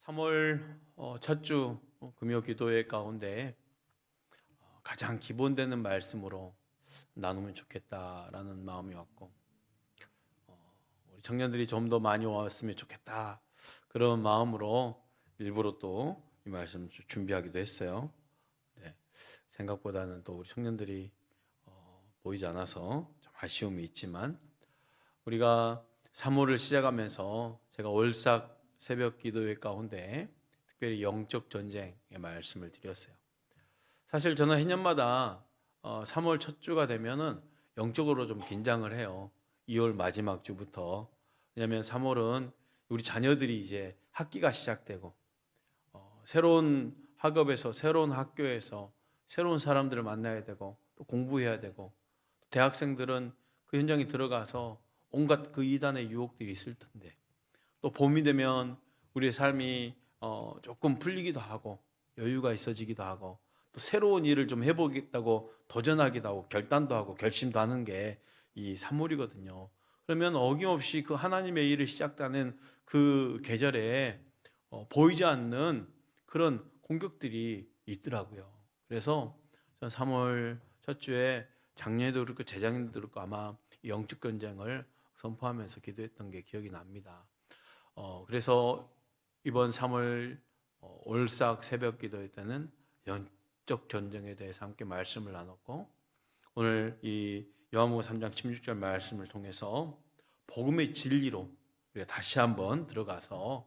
(3월) 첫 주 금요 기도회 가운데 가장 기본되는 말씀으로 나누면 좋겠다라는 마음이 왔고, 우리 청년들이 좀 더 많이 왔으면 좋겠다, 그런 마음으로 일부러 또 이 말씀 준비하기도 했어요. 네, 생각보다는 또 우리 청년들이 보이지 않아서 좀 아쉬움이 있지만, 우리가 3월을 시작하면서 제가 월삭 새벽 기도회 가운데 특별히 영적 전쟁의 말씀을 드렸어요. 사실 저는 해년마다 3월 첫 주가 되면은 영적으로 좀 긴장을 해요. 2월 마지막 주부터. 왜냐하면 3월은 우리 자녀들이 이제 학기가 시작되고, 새로운 학업에서, 새로운 학교에서 새로운 사람들을 만나야 되고, 또 공부해야 되고, 대학생들은 그 현장에 들어가서 온갖 그 이단의 유혹들이 있을 텐데, 또 봄이 되면 우리의 삶이 조금 풀리기도 하고 여유가 있어지기도 하고, 또 새로운 일을 좀 해보겠다고 도전하기도 하고 결단도 하고 결심도 하는 게 이 3월이거든요. 그러면 어김없이 그 하나님의 일을 시작하는 그 계절에 보이지 않는 그런 공격들이 있더라고요. 그래서 3월 첫 주에 작년에도 그렇고 재작년에도 그렇고 아마 영적 전쟁을 선포하면서 기도했던 게 기억이 납니다. 그래서 이번 3월 올삭 새벽 기도회 때는 영적 전쟁에 대해서 함께 말씀을 나눴고, 오늘 이 요한복음 3장 16절 말씀을 통해서 복음의 진리로 우리가 다시 한번 들어가서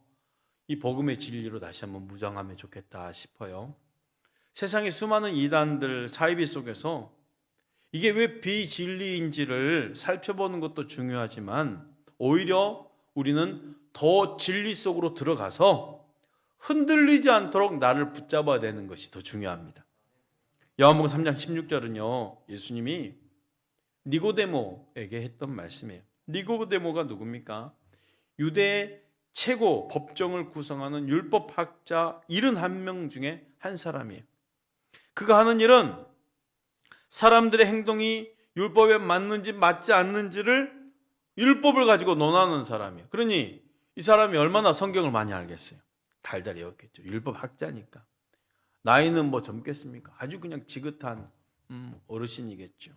이 복음의 진리로 다시 한번 무장하면 좋겠다 싶어요. 세상의 수많은 이단들 사이비 속에서 이게 왜 비진리인지를 살펴보는 것도 중요하지만, 오히려 우리는 더 진리 속으로 들어가서 흔들리지 않도록 나를 붙잡아야 되는 것이 더 중요합니다. 요한복음 3장 16절은요, 예수님이 니고데모에게 했던 말씀이에요. 니고데모가 누굽니까? 유대 최고 법정을 구성하는 율법학자 71명 중에 한 사람이에요. 그가 하는 일은 사람들의 행동이 율법에 맞는지 맞지 않는지를 율법을 가지고 논하는 사람이에요. 그러니 이 사람이 얼마나 성경을 많이 알겠어요? 달달이 외웠겠죠. 율법학자니까. 나이는 뭐 젊겠습니까? 아주 그냥 지긋한 어르신이겠죠.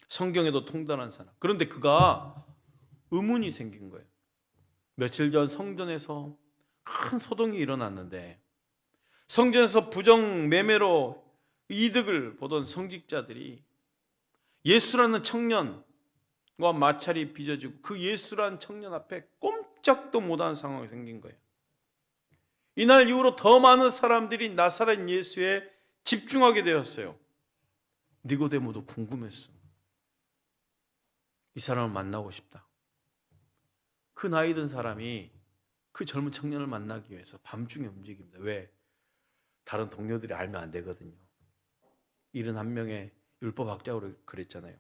성경에도 통달한 사람. 그런데 그가 의문이 생긴 거예요. 며칠 전 성전에서 큰 소동이 일어났는데, 성전에서 부정 매매로 이득을 보던 성직자들이 예수라는 청년과 마찰이 빚어지고 그 예수라는 청년 앞에 꼼짝도 못하는 상황이 생긴 거예요. 이날 이후로 더 많은 사람들이 나사렛 예수에 집중하게 되었어요. 니고데모도 궁금했어. 이 사람을 만나고 싶다. 그 나이 든 사람이 그 젊은 청년을 만나기 위해서 밤중에 움직입니다. 왜? 다른 동료들이 알면 안 되거든요. 71명의 율법학자로 그랬잖아요.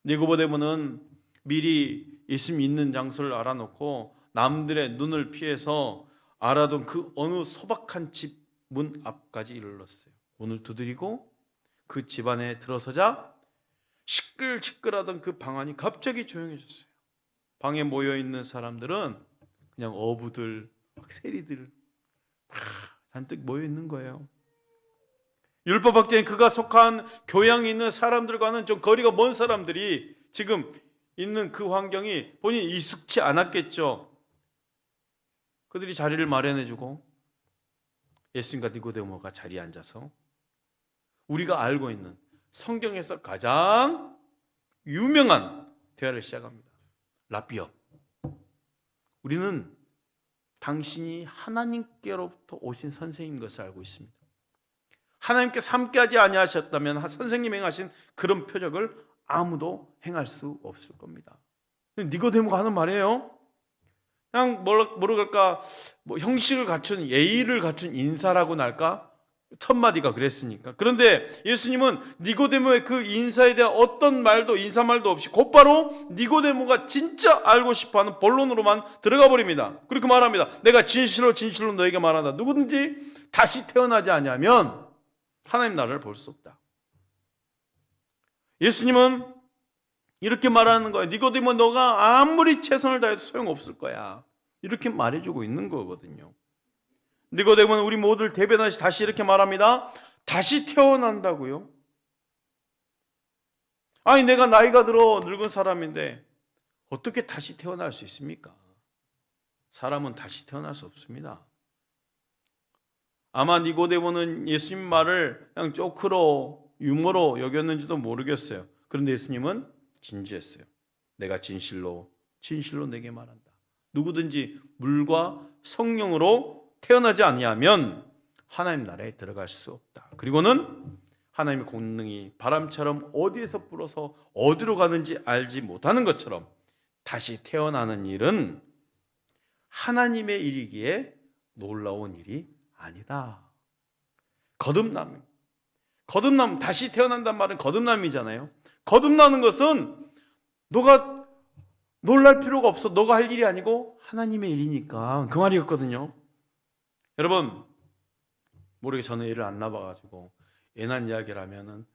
니고데모는 미리 예수님이 있는 장소를 알아놓고 남들의 눈을 피해서 알아둔 그 어느 소박한 집 문 앞까지 이르렀어요. 문을 두드리고 그 집 안에 들어서자 시끌시끌하던 그 방 안이 갑자기 조용해졌어요. 방에 모여있는 사람들은 그냥 어부들, 세리들 잔뜩 모여있는 거예요. 율법학자인 그가 속한 교양이 있는 사람들과는 좀 거리가 먼 사람들이 지금 있는 그 환경이 본인이 익숙치 않았겠죠. 그들이 자리를 마련해주고 예수님과 니고데모가 자리에 앉아서 우리가 알고 있는 성경에서 가장 유명한 대화를 시작합니다. 라비어, 우리는 당신이 하나님께로부터 오신 선생님인 것을 알고 있습니다. 하나님께서 함께하지 아니하셨다면 선생님이 행하신 그런 표적을 아무도 행할 수 없을 겁니다. 니고데모가 하는 말이에요. 그냥 뭐랄까, 형식을 갖춘, 예의를 갖춘 인사라고나 할까? 첫 마디가 그랬으니까. 그런데 예수님은 니고데모의 그 인사에 대한 어떤 말도, 인사말도 없이 곧바로 니고데모가 진짜 알고 싶어하는 본론으로만 들어가 버립니다. 그렇게 말합니다. 내가 진실로 진실로 너에게 말한다. 누구든지 다시 태어나지 않으면 하나님 나라를 볼 수 없다. 예수님은 이렇게 말하는 거예요. 니고데모, 너가 아무리 최선을 다해도 소용없을 거야. 이렇게 말해주고 있는 거거든요. 니고데모는 우리 모두를 대변하시 다시 이렇게 말합니다. 다시 태어난다고요? 아니, 내가 나이가 들어 늙은 사람인데 어떻게 다시 태어날 수 있습니까? 사람은 다시 태어날 수 없습니다. 아마 니고데모는 예수님 말을 그냥 조크로 유머로 여겼는지도 모르겠어요. 그런데 예수님은 진지했어요. 내가 진실로 내게 말한다. 누구든지 물과 성령으로 태어나지 아니하면 하나님 나라에 들어갈 수 없다. 그리고는 하나님의 권능이 바람처럼 어디에서 불어서 어디로 가는지 알지 못하는 것처럼 다시 태어나는 일은 하나님의 일이기에 놀라운 일이 아니다. 거듭남, 다시 태어난단 말은 거듭남이잖아요. 거듭나는 것은 너가 놀랄 필요가 없어. 너가 할 일이 아니고 하나님의 일이니까 그 말이었거든요. 여러분, 모르게 저는 애를 안 낳아가지고 애 낳은 이야기를 하면은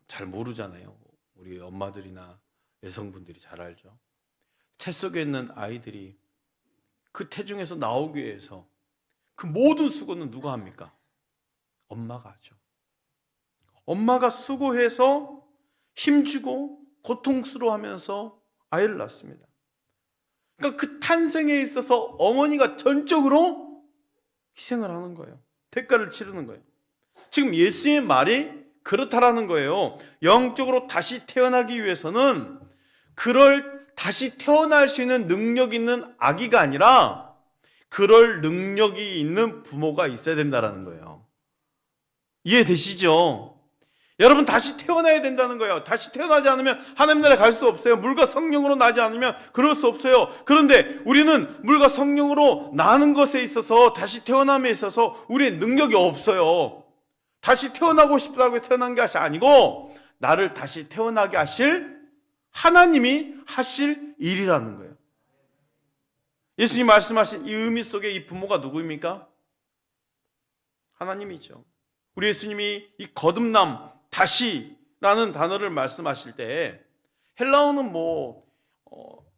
잘 모르잖아요. 우리 엄마들이나 여성분들이 잘 알죠. 채 속에 있는 아이들이 그 태중에서 나오기 위해서 그 모든 수고는 누가 합니까? 엄마가 하죠. 엄마가 수고해서 힘주고 고통스러워하면서 아이를 낳습니다. 그러니까 그 탄생에 있어서 어머니가 전적으로 희생을 하는 거예요. 대가를 치르는 거예요. 지금 예수의 말이 그렇다라는 거예요. 영적으로 다시 태어나기 위해서는 그럴 다시 태어날 수 있는 능력 있는 아기가 아니라 그럴 능력이 있는 부모가 있어야 된다는 거예요. 이해되시죠? 여러분, 다시 태어나야 된다는 거예요. 다시 태어나지 않으면 하나님 나라에 갈 수 없어요. 물과 성령으로 나지 않으면 그럴 수 없어요. 그런데 우리는 물과 성령으로 나는 것에 있어서, 다시 태어남에 있어서 우리의 능력이 없어요. 다시 태어나고 싶다고 태어난 것이 아니고 나를 다시 태어나게 하실 하나님이 하실 일이라는 거예요. 예수님 말씀하신 이 의미 속에 이 부모가 누구입니까? 하나님이죠. 우리 예수님이 이 거듭남, 다시라는 단어를 말씀하실 때 헬라어는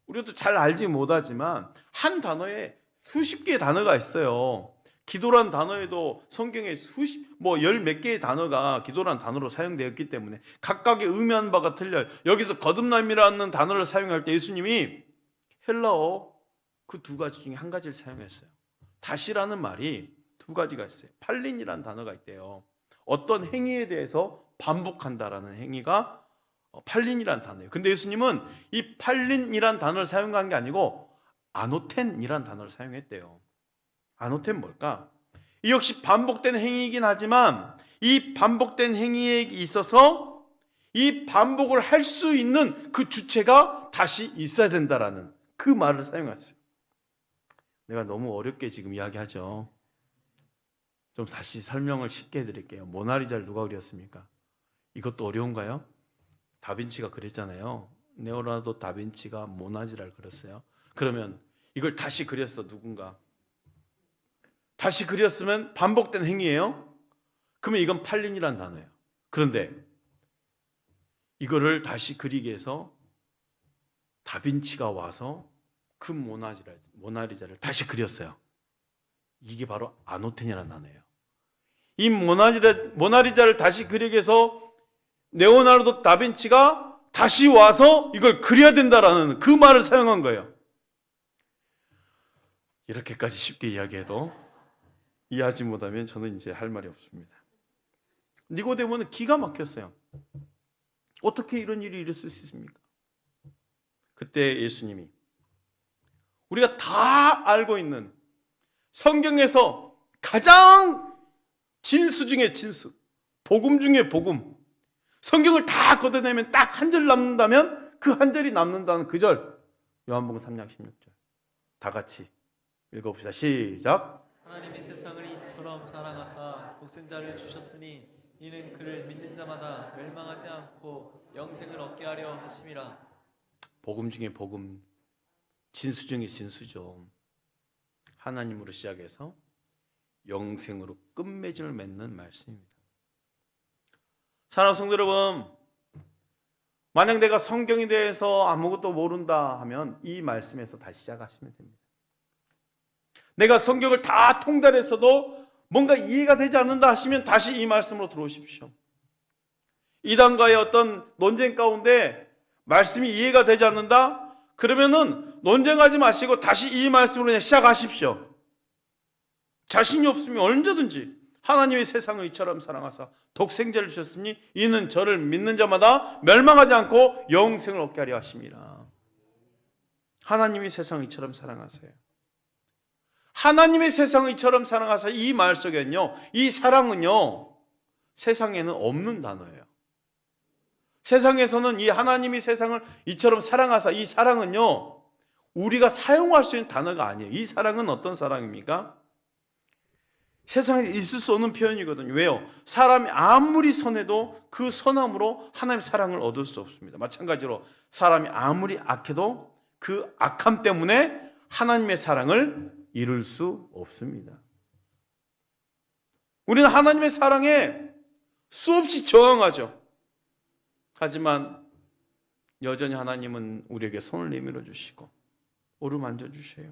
우리도 잘 알지 못하지만 한 단어에 수십 개의 단어가 있어요. 기도란 단어에도 성경에 열 몇 개의 단어가 기도란 단어로 사용되었기 때문에 각각의 의미하는 바가 틀려요. 여기서 거듭남이라는 단어를 사용할 때 예수님이 헬라어 그 두 가지 중에 한 가지를 사용했어요. 다시라는 말이 두 가지가 있어요. 팔린이라는 단어가 있대요. 어떤 행위에 대해서 반복한다라는 행위가 팔린이라는 단어예요. 근데 예수님은 이 팔린이라는 단어를 사용한 게 아니고 아노텐이라는 단어를 사용했대요. 아노텐 뭘까? 이 역시 반복된 행위이긴 하지만 이 반복된 행위에 있어서 이 반복을 할 수 있는 그 주체가 다시 있어야 된다라는 그 말을 사용했어요. 내가 너무 어렵게 지금 이야기하죠. 좀 다시 설명을 쉽게 해드릴게요. 모나리자를 누가 그렸습니까? 이것도 어려운가요? 다빈치가 그렸잖아요. 레오나르도 다빈치가 모나리자를 그렸어요. 그러면 이걸 다시 그렸어 누군가. 다시 그렸으면 반복된 행위예요. 그러면 이건 팔린이라는 단어예요. 그런데 이거를 다시 그리기 위해서 다빈치가 와서 그 모나리자를 다시 그렸어요. 이게 바로 아노텐이라는 단어예요. 이 모나리자를 다시 그리기 위해서 레오나르도 다빈치가 다시 와서 이걸 그려야 된다라는 그 말을 사용한 거예요. 이렇게까지 쉽게 이야기해도 이해하지 못하면 저는 이제 할 말이 없습니다. 니고데모는 기가 막혔어요. 어떻게 이런 일이 있을 수 있습니까? 그때 예수님이 우리가 다 알고 있는 성경에서 가장 진수 중에 진수, 복음 중에 복음, 성경을 다 걷어내면 딱 한 절 남는다면 그 한 절이 남는다는 그 절, 요한복음 3장 16절 다 같이 읽어봅시다. 시작. 하나님이 세상을 이처럼 사랑하사 독생자를 주셨으니 이는 그를 믿는 자마다 멸망하지 않고 영생을 얻게 하려 하심이라. 복음 중에 복음, 진수 중에 진수죠. 하나님으로 시작해서 영생으로 끝맺음을 맺는 말씀입니다. 사랑하는 성도 여러분, 만약 내가 성경에 대해서 아무것도 모른다 하면 이 말씀에서 다시 시작하시면 됩니다. 내가 성경을 다 통달했어도 뭔가 이해가 되지 않는다 하시면 다시 이 말씀으로 들어오십시오. 이단과의 어떤 논쟁 가운데 말씀이 이해가 되지 않는다? 그러면은 논쟁하지 마시고 다시 이 말씀으로 그냥 시작하십시오. 자신이 없으면 언제든지 하나님이 세상을 이처럼 사랑하사 독생자를 주셨으니 이는 저를 믿는 자마다 멸망하지 않고 영생을 얻게 하려 하심이라. 하나님이 세상을 이처럼 사랑하세요. 하나님의 세상을 이처럼 사랑하사 이 말 속에는요, 이 사랑은요 세상에는 없는 단어예요. 세상에서는 이 하나님이 세상을 이처럼 사랑하사 이 사랑은요 우리가 사용할 수 있는 단어가 아니에요. 이 사랑은 어떤 사랑입니까? 세상에 있을 수 없는 표현이거든요. 왜요? 사람이 아무리 선해도 그 선함으로 하나님의 사랑을 얻을 수 없습니다. 마찬가지로 사람이 아무리 악해도 그 악함 때문에 하나님의 사랑을 이룰 수 없습니다. 우리는 하나님의 사랑에 수없이 저항하죠. 하지만 여전히 하나님은 우리에게 손을 내밀어 주시고 어루만져 주세요.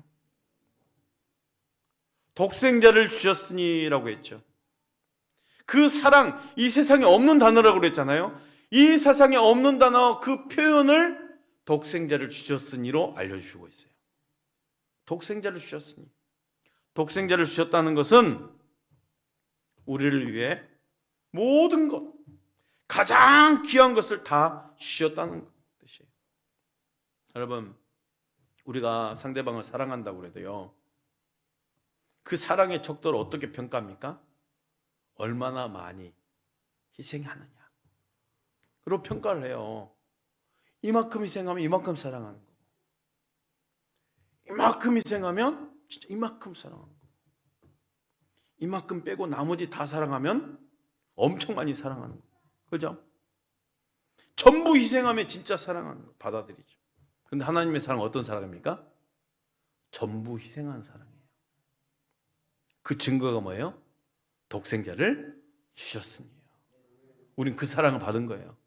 독생자를 주셨으니라고 했죠. 그 사랑, 이 세상에 없는 단어라고 그랬잖아요. 이 세상에 없는 단어 그 표현을 독생자를 주셨으니로 알려주시고 있어요. 독생자를 주셨으니. 독생자를 주셨다는 것은 우리를 위해 모든 것, 가장 귀한 것을 다 주셨다는 뜻이에요. 여러분, 우리가 상대방을 사랑한다고 그래도요, 그 사랑의 척도를 어떻게 평가합니까? 얼마나 많이 희생하느냐. 그리고 평가를 해요. 이만큼 희생하면 이만큼 사랑하는 거고, 이만큼 희생하면 진짜 이만큼 사랑하는 거고, 이만큼 빼고 나머지 다 사랑하면 엄청 많이 사랑하는 거고, 그죠? 전부 희생하면 진짜 사랑하는 거 받아들이죠. 근데 하나님의 사랑은 어떤 사랑입니까? 전부 희생하는 사랑이에요. 그 증거가 뭐예요? 독생자를 주셨으니요. 우린 그 사랑을 받은 거예요.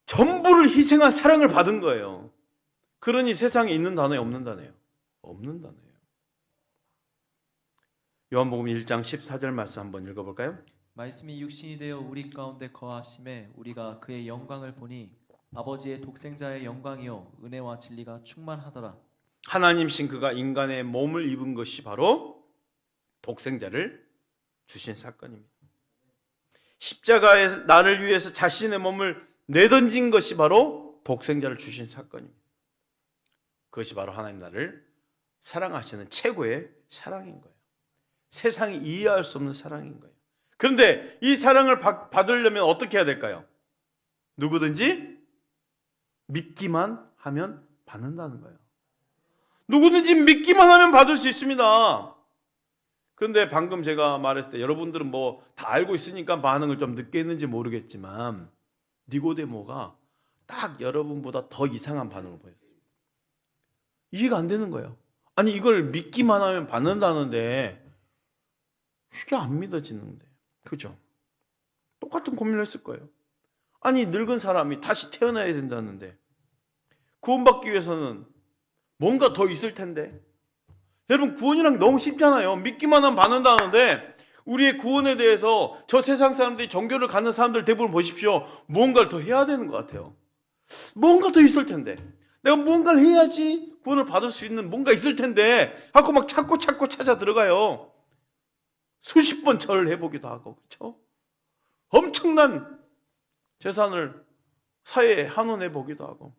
전부를 희생한 사랑을 받은 거예요. 그러니 세상에 있는 단어예요, 없는 단어예요? 없는 단어예요. 요한복음 1장 14절 말씀 한번 읽어볼까요? 말씀이 육신이 되어 우리 가운데 거하심에 우리가 그의 영광을 보니 아버지의 독생자의 영광이요 은혜와 진리가 충만하더라. 하나님신 그가 인간의 몸을 입은 것이 바로 독생자를 주신 사건입니다. 십자가에 나를 위해서 자신의 몸을 내던진 것이 바로 독생자를 주신 사건입니다. 그것이 바로 하나님 나를 사랑하시는 최고의 사랑인 거예요. 세상이 이해할 수 없는 사랑인 거예요. 그런데 이 사랑을 받으려면 어떻게 해야 될까요? 누구든지 믿기만 하면 받는다는 거예요. 누구든지 믿기만 하면 받을 수 있습니다. 그런데 방금 제가 말했을 때 여러분들은 뭐 다 알고 있으니까 반응을 좀 늦게 했는지 모르겠지만 니고데모가 딱 여러분보다 더 이상한 반응을 보였어요. 이해가 안 되는 거예요. 아니 이걸 믿기만 하면 받는다는데 이게 안 믿어지는데, 그죠? 똑같은 고민을 했을 거예요. 아니 늙은 사람이 다시 태어나야 된다는데 구원받기 위해서는 뭔가 더 있을 텐데. 여러분 구원이란 게 너무 쉽잖아요. 믿기만 하면 받는다는데 우리의 구원에 대해서 저 세상 사람들이 종교를 갖는 사람들 대부분 보십시오. 뭔가를 더 해야 되는 것 같아요. 뭔가 더 있을 텐데, 내가 뭔가를 해야지 구원을 받을 수 있는 뭔가 있을 텐데 하고 막 찾고 찾아 들어가요. 수십 번 절을 해보기도 하고, 그렇죠? 엄청난 재산을 사회에 환원해 보기도 하고.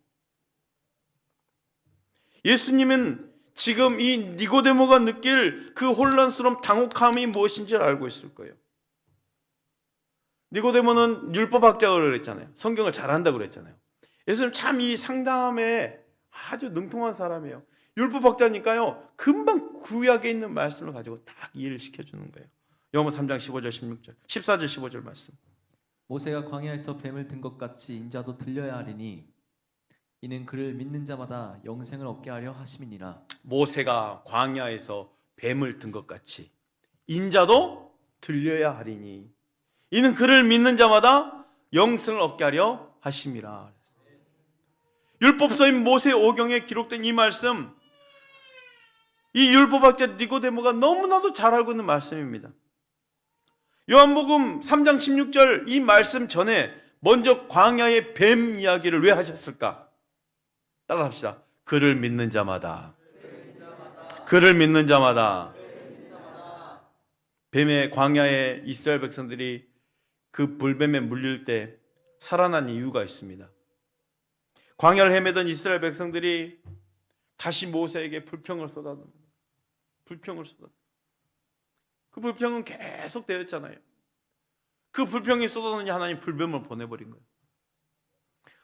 예수님은 지금 이 니고데모가 느낄 그 혼란스러운 당혹함이 무엇인지를 알고 있을 거예요. 니고데모는 율법학자라고 그랬잖아요. 성경을 잘한다고 그랬잖아요. 예수님 참 이 상담에 아주 능통한 사람이에요. 율법학자니까요 금방 구약에 있는 말씀을 가지고 딱 이해를 시켜주는 거예요. 요한복음 3장 15절 16절 14절 15절 말씀. 모세가 광야에서 뱀을 든 것 같이 인자도 들려야 하리니 이는 그를 믿는 자마다 영생을 얻게 하려 하심이니라. 모세가 광야에서 뱀을 든 것 같이 인자도 들려야 하리니 이는 그를 믿는 자마다 영생을 얻게 하려 하심이라. 율법서인 모세오경에 기록된 이 말씀, 이 율법학자 니고데모가 너무나도 잘 알고 있는 말씀입니다. 요한복음 3장 16절 이 말씀 전에 먼저 광야의 뱀 이야기를 왜 하셨을까? 따라합시다. 그를 믿는 자마다, 그를 믿는 자마다. 뱀의 광야의 이스라엘 백성들이 그 불뱀에 물릴 때 살아난 이유가 있습니다. 광야를 헤매던 이스라엘 백성들이 다시 모세에게 불평을 쏟아놓는, 불평을 쏟아놓는, 그 불평은 계속 되었잖아요. 그 불평이 쏟아놓으니 하나님 불뱀을 보내버린 거예요.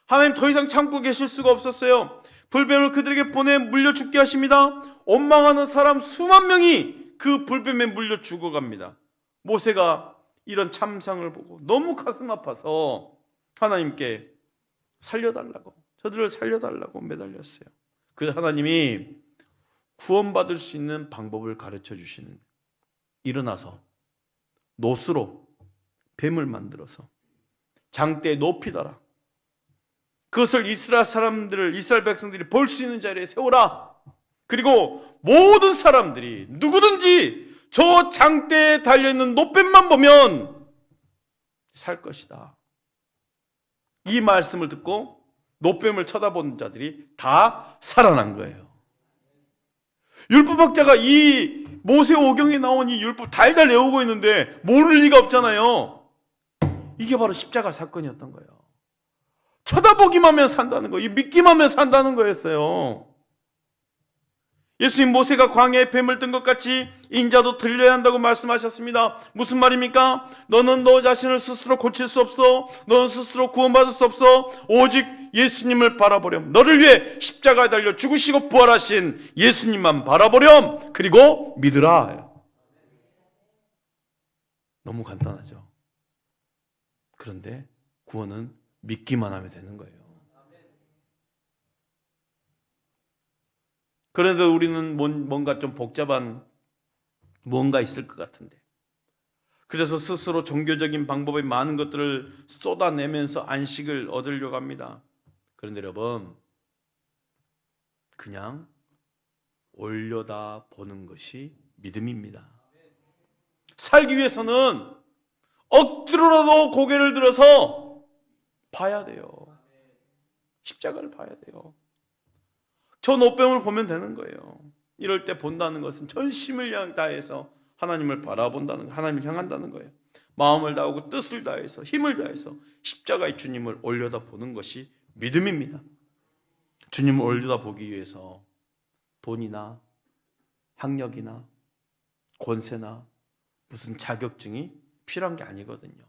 하나님 더 이상 참고 계실 수가 없었어요. 불뱀을 그들에게 보내 물려 죽게 하십니다. 원망하는 사람 수만 명이 그 불뱀에 물려 죽어갑니다. 모세가 이런 참상을 보고 너무 가슴 아파서 하나님께 살려달라고, 저들을 살려달라고 매달렸어요. 그 하나님이 구원받을 수 있는 방법을 가르쳐 주시는, 일어나서 노스로 뱀을 만들어서 장대에 높이 달아 그것을 이스라엘 백성들이 볼 수 있는 자리에 세우라. 그리고 모든 사람들이 누구든지 저 장대에 달려있는 노뱀만 보면 살 것이다. 이 말씀을 듣고 노뱀을 쳐다보는 자들이 다 살아난 거예요. 율법학자가 이 모세오경에 나온 이 율법 달달 외우고 있는데 모를 리가 없잖아요. 이게 바로 십자가 사건이었던 거예요. 쳐다보기만 하면 산다는 거, 이 믿기만 하면 산다는 거였어요. 예수님 모세가 광야에 뱀을 뜬 것 같이 인자도 들려야 한다고 말씀하셨습니다. 무슨 말입니까? 너는 너 자신을 스스로 고칠 수 없어. 너는 스스로 구원받을 수 없어. 오직 예수님을 바라보렴. 너를 위해 십자가에 달려 죽으시고 부활하신 예수님만 바라보렴. 그리고 믿으라. 너무 간단하죠. 그런데 구원은 믿기만 하면 되는 거예요. 그런데 우리는 뭔가 좀 복잡한 무언가 있을 것 같은데, 그래서 스스로 종교적인 방법의 많은 것들을 쏟아내면서 안식을 얻으려고 합니다. 그런데 여러분, 그냥 올려다 보는 것이 믿음입니다. 살기 위해서는 억지로라도 고개를 들어서 봐야 돼요. 십자가를 봐야 돼요. 저 노뱀을 보면 되는 거예요. 이럴 때 본다는 것은 전심을 다해서 하나님을 바라본다는 거, 하나님을 향한다는 거예요. 마음을 다하고 뜻을 다해서 힘을 다해서 십자가의 주님을 올려다 보는 것이 믿음입니다. 주님을 올려다 보기 위해서 돈이나 학력이나 권세나 무슨 자격증이 필요한 게 아니거든요.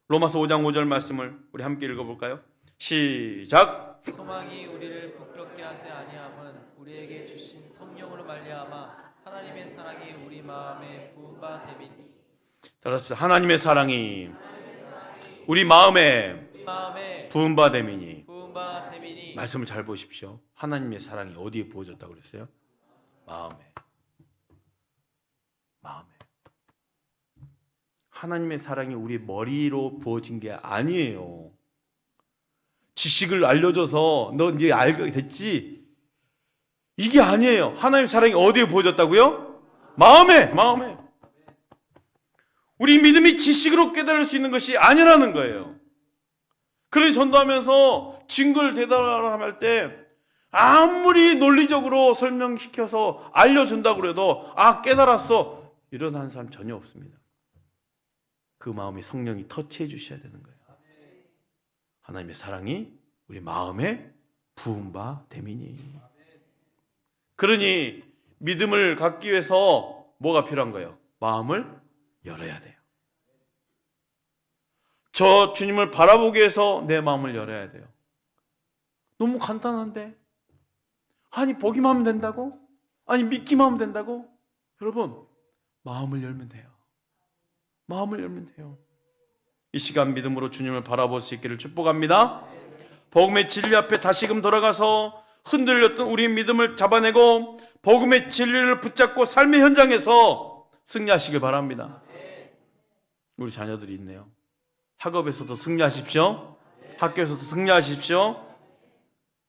로마서 5장 5절 말씀을 우리 함께 읽어볼까요? 시작! 소망이 우리를 부끄럽게 하지 아니함은 우리에게 주신 성령으로 말미암아 하나님의 사랑이 우리 마음에 부은 바 됨이니. 따라서 하나님의 사랑이 우리 마음에 부은 바 됨이니. 말씀을 잘 보십시오. 하나님의 사랑이 어디에 부어졌다고 그랬어요? 마음에. 하나님의 사랑이 우리 머리로 부어진 게 아니에요. 지식을 알려줘서 너 이제 알게 됐지? 이게 아니에요. 하나님의 사랑이 어디에 부어졌다고요? 마음에. 우리 믿음이 지식으로 깨달을 수 있는 것이 아니라는 거예요. 그래서 전도하면서 증거를 대달하라 할 때 아무리 논리적으로 설명시켜서 알려준다고 해도 깨달았어, 이런 사람 전혀 없습니다. 그 마음이 성령이 터치해 주셔야 되는 거예요. 하나님의 사랑이 우리 마음에 부은 바 됨이니. 그러니 믿음을 갖기 위해서 뭐가 필요한 거예요? 마음을 열어야 돼요. 저 주님을 바라보기 위해서 내 마음을 열어야 돼요. 너무 간단한데? 아니 보기만 하면 된다고? 아니 믿기만 하면 된다고? 여러분, 마음을 열면 돼요. 마음을 열면 돼요. 이 시간 믿음으로 주님을 바라볼 수 있기를 축복합니다. 복음의 진리 앞에 다시금 돌아가서 흔들렸던 우리의 믿음을 잡아내고 복음의 진리를 붙잡고 삶의 현장에서 승리하시길 바랍니다. 우리 자녀들이 있네요. 학업에서도 승리하십시오. 학교에서도 승리하십시오.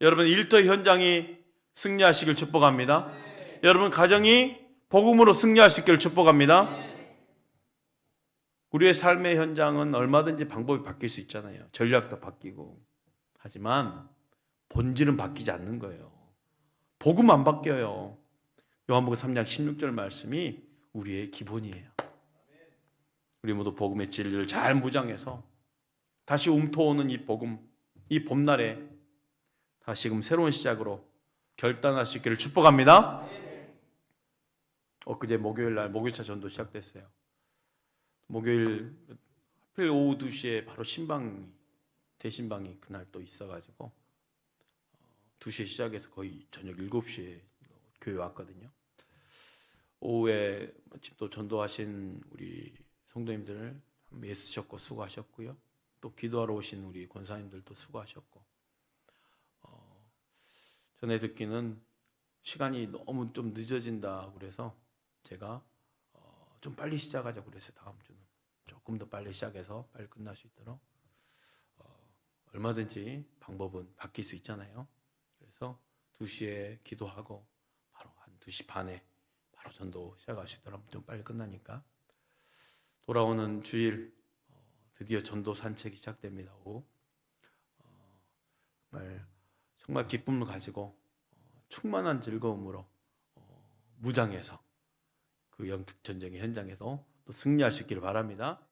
여러분 일터 현장이 승리하시길 축복합니다. 여러분 가정이 복음으로 승리할 수 있기를 축복합니다. 우리의 삶의 현장은 얼마든지 방법이 바뀔 수 있잖아요. 전략도 바뀌고. 하지만 본질은 바뀌지 않는 거예요. 복음 안 바뀌어요. 요한복음 3장 16절 말씀이 우리의 기본이에요. 우리 모두 복음의 진리를 잘 무장해서 다시 움터오는 이 복음, 이 봄날에 다시금 새로운 시작으로 결단할 수 있기를 축복합니다. 엊그제 목요일 날 목요일차 전도 시작됐어요. 목요일 하필 오후 2시에 바로 대신방이 그날 또 있어가지고 2시에 시작해서 거의 저녁 7시에 교회 왔거든요. 오후에 마침 또 전도하신 우리 성도님들 애쓰셨고 수고하셨고요. 또 기도하러 오신 우리 권사님들도 수고하셨고, 전에 듣기는 시간이 너무 좀 늦어진다 그래서 제가 좀 빨리 시작하자 그래서 다음 주는 조금 더 빨리 시작해서 빨리 끝날 수 있도록 얼마든지 방법은 바뀔 수 있잖아요. 그래서 2시에 기도하고 바로 한 2시 반에 바로 전도 시작할 수 있도록 좀 빨리 끝나니까 돌아오는 주일 드디어 전도 산책이 시작됩니다. 정말 기쁨을 가지고 충만한 즐거움으로 무장해서 그 영적 전쟁의 현장에서 또 승리할 수 있기를 바랍니다.